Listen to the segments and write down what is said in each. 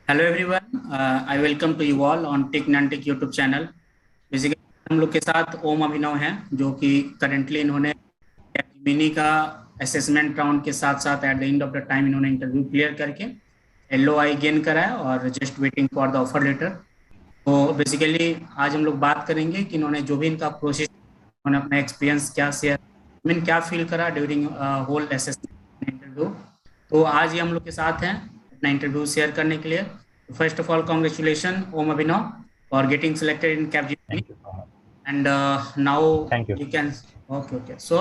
Hello everyone, I welcome to you all on tech नैनटेक YouTube channel. Basically हम लोग के साथ ओम अभिनव हैं, जो कि करेंटली इन्होंने कैपजेमिनी का असेसमेंट राउंड के साथ साथ at the end of the time इन्होंने इंटरव्यू क्लियर करके LOI गेन करा है और just waiting for the offer letter. तो बेसिकली आज हम लोग बात करेंगे कि इन्होंने जो भी इनका प्रोसेस, उन्होंने अपना एक्सपीरियंस क्या शेयर, मीन क्या फील करा ड्यूरिंग होल असेसमेंट इंटरव्यू। तो आज ही हम लोग के साथ हैं अपना इंटरव्यू शेयर करने के लिए। First of all congratulation Om Abhinav for getting selected in Capgemini Thank you so much. And now Thank you. You can. Okay okay, so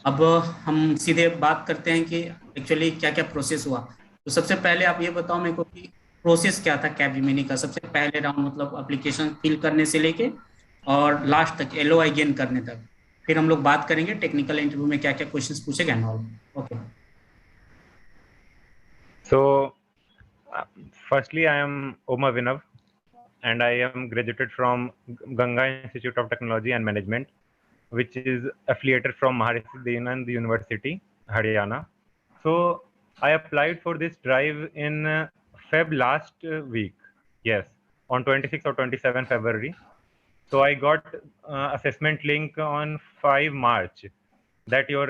अब हम सीधे बात करते हैं कि एक्चुअली क्या क्या प्रोसेस हुआ। तो सबसे पहले आप ये बताओ मेरे को कि प्रोसेस क्या था कैपजेमिनी का, सबसे पहले राउंड मतलब एप्लीकेशन फिल करने से लेके और लास्ट तक LOI गेन करने तक। फिर हम लोग बात करेंगे टेक्निकल इंटरव्यू में क्या क्या क्वेश्चंस पूछे गए। Okay. So, firstly, I am Oma Vinav, and I am graduated from Ganga Institute of Technology and Management, which is affiliated from Maharishi Devanand University, Haryana. So, I applied for this drive in Feb last week. Yes, on 26 or 27 February. So I got assessment link on 5 March that your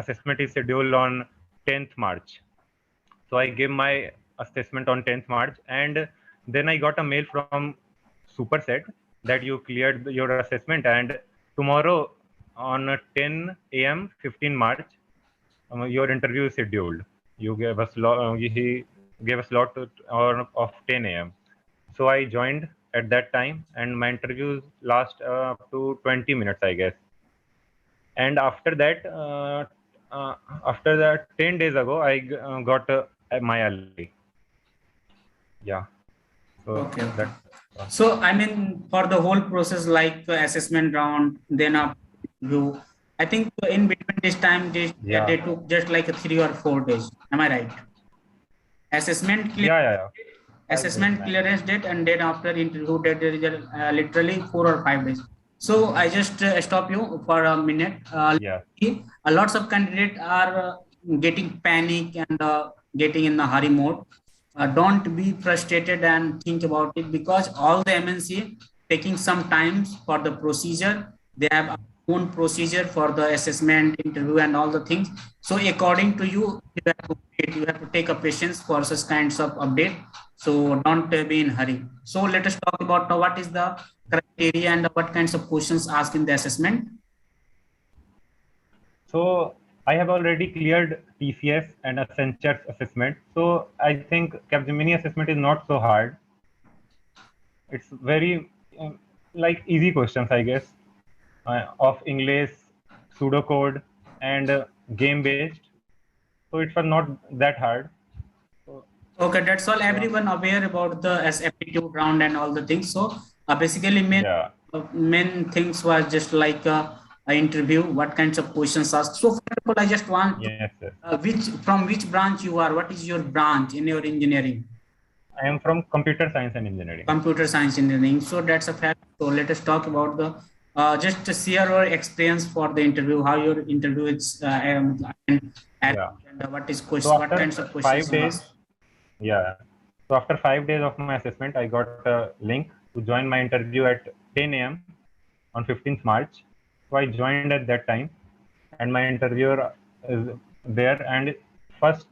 assessment is scheduled on 10th March. So I gave my assessment on 10th March, and then I got a mail from Superset that you cleared your assessment, and tomorrow on 10 a.m. 15 March, your interview is scheduled. You gave us he gave a slot of 10 a.m. So I joined at that time, and my interviews last up to 20 minutes, I guess. And after that, 10 days ago, I got my LA. Yeah. So Okay, okay. that. So, I mean, for the whole process, like assessment round, then up you, I think in between this time, they Yeah. took just like a 3 or 4 days. Am I right? Assessment clear, Yeah. Yeah. Yeah. 5 days assessment max. clearance date, and then after interview date, there is literally 4 or 5 days. So, I just stop you for a minute. Yeah. Lots of candidates are getting panic and getting in the hurry mode. Don't be frustrated and think about it, because all the MNC taking some time for the procedure. They have own procedure for the assessment, interview, and all the things. So according to you, you have to take a patience for such kinds of update. So don't be in hurry. So let us talk about what is the criteria and what kinds of questions asked in the assessment. So I have already cleared TCS and Accenture's assessment. So I think Capgemini assessment is not so hard. It's very like easy questions, I guess, of English, pseudocode, and game based. So it was not that hard. So, Okay, that's all. so Everyone aware about the aptitude round and all the things. So basically, yeah, main things was just like a interview. What kinds of questions asked. So first of all, I just want to yes, yes. which branch you are. What is your branch in your engineering? I am from computer science and engineering. Computer science engineering. So that's a fact. So let us talk about the just to share your experience for the interview. How your interview is Yeah. and what is So question. What after kinds of questions 5 you days, ask. yeah. So after 5 days of my assessment, I got a link to join my interview at 10 a.m. on 15th March. So I joined at that time, and my interviewer is there. And first,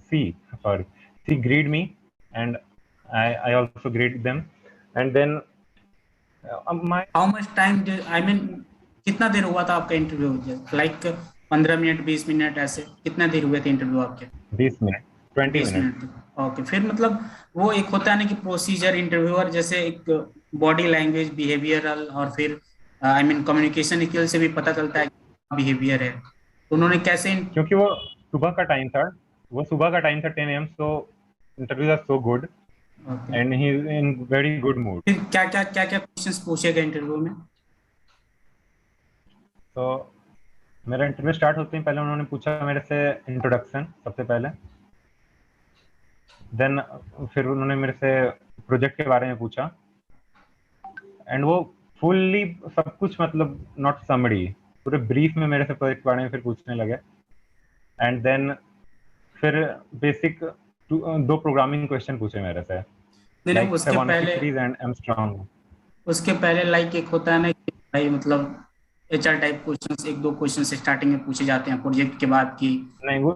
she, sorry, she greeted me, and I also greeted them. And then my how much time, I mean कितना देर हुआ था आपका interview? Like 15 minute, 20 minute, ऐसे कितना देर हुए थे interview आपके? 20 minutes, 20 बीस minutes. मिनट तक। ओके, फिर मतलब वो एक होता है ना कि प्रोसीजर इंटरव्यूअर जैसे एक बॉडी लैंग्वेज, बिहेवियरल, और फिर आई मीन कम्युनिकेशन स्किल से भी पता चलता है बिहेवियर है। तो उन्होंने कैसे क्योंकि वो सुबह का टाइम था, 10 a.m. So interviews are so good, okay, and he's in very good mood. फिर क्या क्या क्वेश्चंस पूछे गए इंटरव्यू में? तो मेरा इंटरव्यू स्टार्ट होते ही पहले उन्होंने पूछा मेरे से इंट्रोडक्शन सबसे पहले, देन फिर उन्होंने मेरे से प्रोजेक्ट के बारे में पूछा, एंड वो फुल्ली सब कुछ मतलब नॉट समरी, पूरे ब्रीफ में मेरे से प्रोजेक्ट के बारे में फिर पूछने लगे, एंड देन फिर बेसिक दो प्रोग्रामिंग क्वेश्चन पूछे मेरे से, नहीं like उसके Fibonacci पहले series and Armstrong. उसके पहले लाइक एक होता है ना कि भाई मतलब HR टाइप क्वेश्चंस, एक दो क्वेश्चन स्टार्टिंग में पूछे जाते हैं प्रोजेक्ट के बाद की। नहीं वो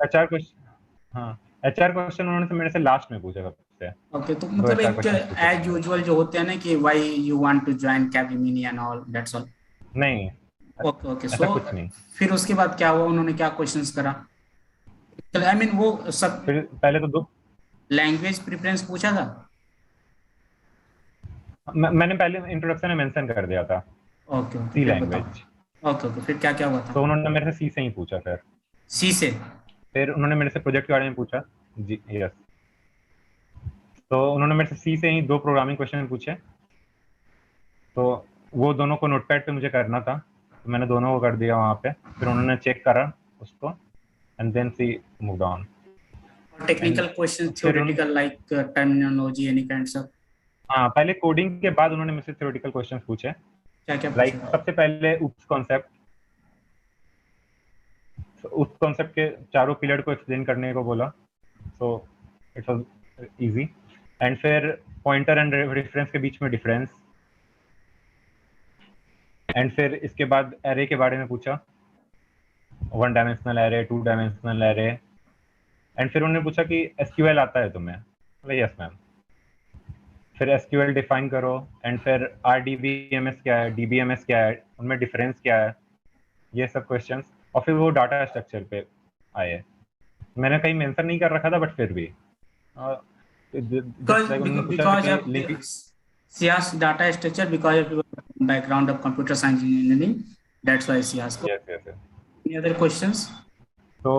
HR क्वेश्चन, हाँ HR क्वेश्चन उन्होंने तो मेरे से लास्ट में पूछा सबसे, ओके, तो दो मतलब HR एक क्वेश्चन पूछे थे एज मेरे यूजुअल जो होते हैं ना कि why you want to join Capgemini and all that's all. से। नहीं ओके ओके, ऐसा सो कुछ नहीं। फिर उसके बाद क्या हुआ, उन्होंने क्या क्वेश्चंस करा? आई मीन वो सब फिर पहले तो दो, लैंग्वेज प्रेफरेंस पूछा था? मैंने पहले इंट्रोडक्शन में मेंशन कर दिया था ओके ओके, सी फिर बताओ। लैंग्वेज। ओके ओके, फिर क्या क्या हुआ था? तो उन्होंने मेरे से सी से ही पूछा, सी से? फिर उन्होंने मेरे से प्रोजेक्ट के बारे में पूछा। जी यस, तो उन्होंने मेरे से सी से ही दो प्रोग्रामिंग क्वेश्चन पूछे, तो वो दोनों को नोटपैड पे मुझे करना था, तो मैंने दोनों को कर दिया वहाँ पे। फिर उन्होंने चेक करा उसको and then she moved on. Technical question, फिर उन theoretical like terminology any kinds of? हाँ, पहले कोडिंग के बाद उन्होंने मुझसे थ्योरेटिकल क्वेश्चंस पूछे, क्या क्या पूछा लाइक था? सबसे पहले उप्स कॉन्सेप्ट, उस कॉन्सेप्ट के चारों पिलर को एक्सप्लेन करने को बोला, so it was easy. And फिर पॉइंटर एंड रेफरेंस के बीच में डिफरेंस, एंड फिर इसके बाद एरे के बारे में पूछा, 1 dimensional array, 2 dimensional array. And फिर उन्होंने पूछा कि एसक्यूएल आता है तुम्हें? बोला यस मैम। फिर एसक्यूएल डिफाइन करो, एंड फिर आरडीबीएमएस क्या है, डीबीएमएस क्या है, उनमें डिफरेंस क्या है, ये सब क्वेश्चंस। और फिर वो डाटा स्ट्रक्चर पे आए, मैंने कहीं मेंशन नहीं कर रखा था बट फिर भी जस्ट लाइक उन्होंने पूछा because कि of link. she asked data structure because of your background of computer science engineering, that's why she asked. Yes yes. Any other questions? तो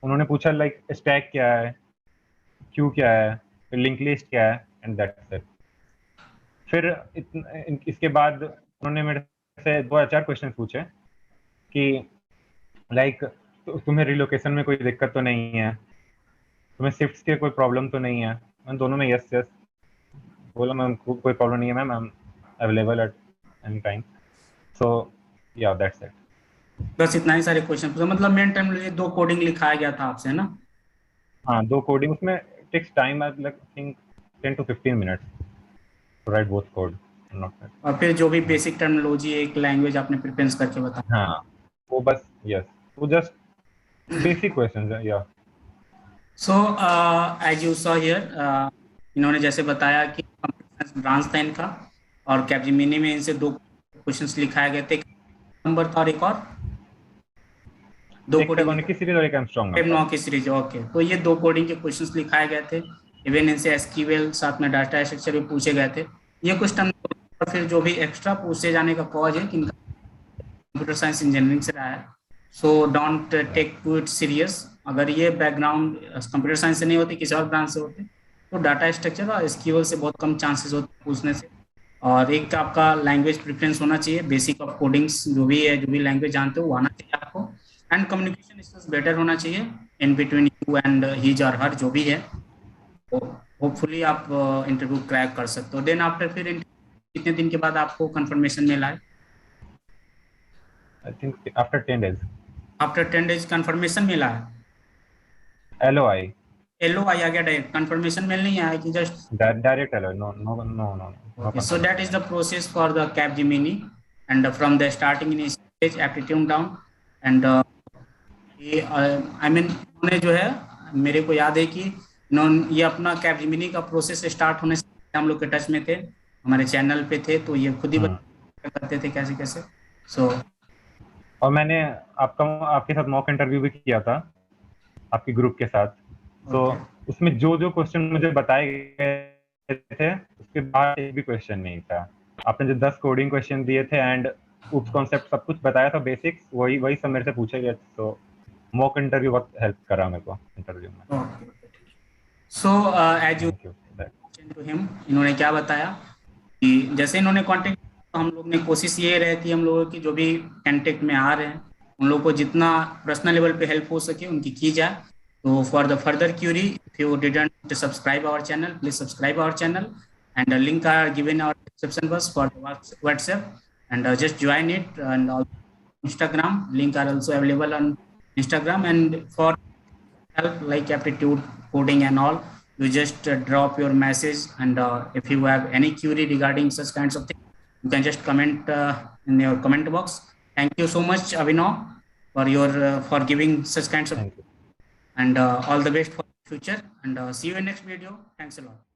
उन्होंने पूछा लाइक स्टैक क्या है, क्यू क्या है, फिर लिंक लिस्ट क्या है, एंड दैट्स इट। फिर इसके बाद उन्होंने मेरे से 2 क्वेश्चन पूछे कि लाइक तुम्हें रिलोकेशन में कोई दिक्कत तो नहीं है, तुम्हें शिफ्ट्स के कोई प्रॉब्लम तो नहीं है? मैं दोनों में यस यस बोला, मैम कोई प्रॉब्लम नहीं है ma'am, I am available at any time. So yeah that's it. बस इतना ही सारे क्वेश्चन पूछा, मतलब मेन टाइम लिए दो कोडिंग लिखाया गया था आपसे, है ना? हाँ, दो कोडिंग, उसमें takes time like I think 10 to 15 minutes to write both code, not that. और फिर जो भी बेसिक टर्मिनोलॉजी एक लैंग्वेज आपने प्रिफरेंस करके बताया। हाँ वो बस यस, वो जस्ट बेसिक क्वेश्चंस है या। So as you saw here, इन्होंने जैसे बताया कि कंप्यूटर साइंस ब्रांच था इनका, और कैपजेमिनी में इनसे दो क्वेश्चंस लिखाए गए थे, नंबर था और एक और दो एक कोडिंग Fibonacci सीरीज और एक आर्मस्ट्रांग में था। 9 की सीरीज। ओके, तो ये दो कोडिंग के क्वेश्चंस लिखाए गए थे। इवन इनसे एसक्यूएल साथ में डाटा स्ट्रक्चर भी पूछे गए थे। ये कुछ टर्म, और फिर जो भी एक्स्ट्रा पूछे जाने का कॉज है कि इनका कंप्यूटर साइंस इंजीनियरिंग से रहा है, so don't take to it serious. अगर ये बैकग्राउंड कंप्यूटर साइंस से नहीं होती, किसी और ब्रांच से होते, तो डाटा स्ट्रक्चर और एसक्यूएल से बहुत कम चांसेस होते पूछने से। और एक आपका लैंग्वेज प्रेफरेंस होना चाहिए, बेसिक ऑफ कोडिंग्स जो भी है, जो भी लैंग्वेज जानते हो वो आना चाहिए आपको, एंड कम्युनिकेशन स्किल्स बेटर होना चाहिए in between you and his और हर जो भी है। तो होपफुली आप इंटरव्यू क्रैक कर सकते हो। देन आफ्टर फिर कितने दिन के बाद आपको कंफर्मेशन मिला है? I think after 10 days। After 10 days confirmation मिला है? LOI, LOI आ गया डायरेक्ट, कंफर्मेशन मेल नहीं आया कि just? Direct LOI, no no no no no Okay, so that is confirmation. the process for the Capgemini, and from the starting in stage aptitude down, and ये I mean उन्होंने जो है, मेरे को याद है कि ये अपना कैपजेमिनी का प्रोसेस स्टार्ट होने से हम लोग के टच में थे, हमारे चैनल पे थे, तो ये खुद ही करते थे कैसे कैसे। सो और मैंने आपके साथ मॉक इंटरव्यू भी किया था आपके ग्रुप के साथ, तो उसमें जो जो क्वेश्चन मुझे बताए गए थे उसके बाद एक भी क्वेश्चन नहीं था। आपने जो 10 कोडिंग क्वेश्चन दिए थे एंड उप कॉन्सेप्ट सब कुछ बताया था, बेसिक्स वही सब मेरे से पूछे गए, तो मॉक इंटरव्यू बहुत हेल्प करा मेरे को इंटरव्यू में। So as you to him, इन्होंने क्या बताया कि जैसे इन्होंने कांटेक्ट, तो हम लोग ने कोशिश ये रहती है हम लोगों की, जो भी कांटेक्ट में आ रहे हैं उन लोगों को जितना पर्सनल लेवल पे हेल्प हो सके उनकी की जाए। तो for the further query, if you didn't subscribe our channel, please subscribe our channel, and link are given our description box for WhatsApp, and just join it, and Instagram link are also available on Instagram, and for help like aptitude, coding and all, you just drop your message. And if you have any query regarding such kinds of things, you can just comment in your comment box. Thank you so much, Abhinav, for your for giving such kinds of, and all the best for the future, and see you in next video. Thanks a lot.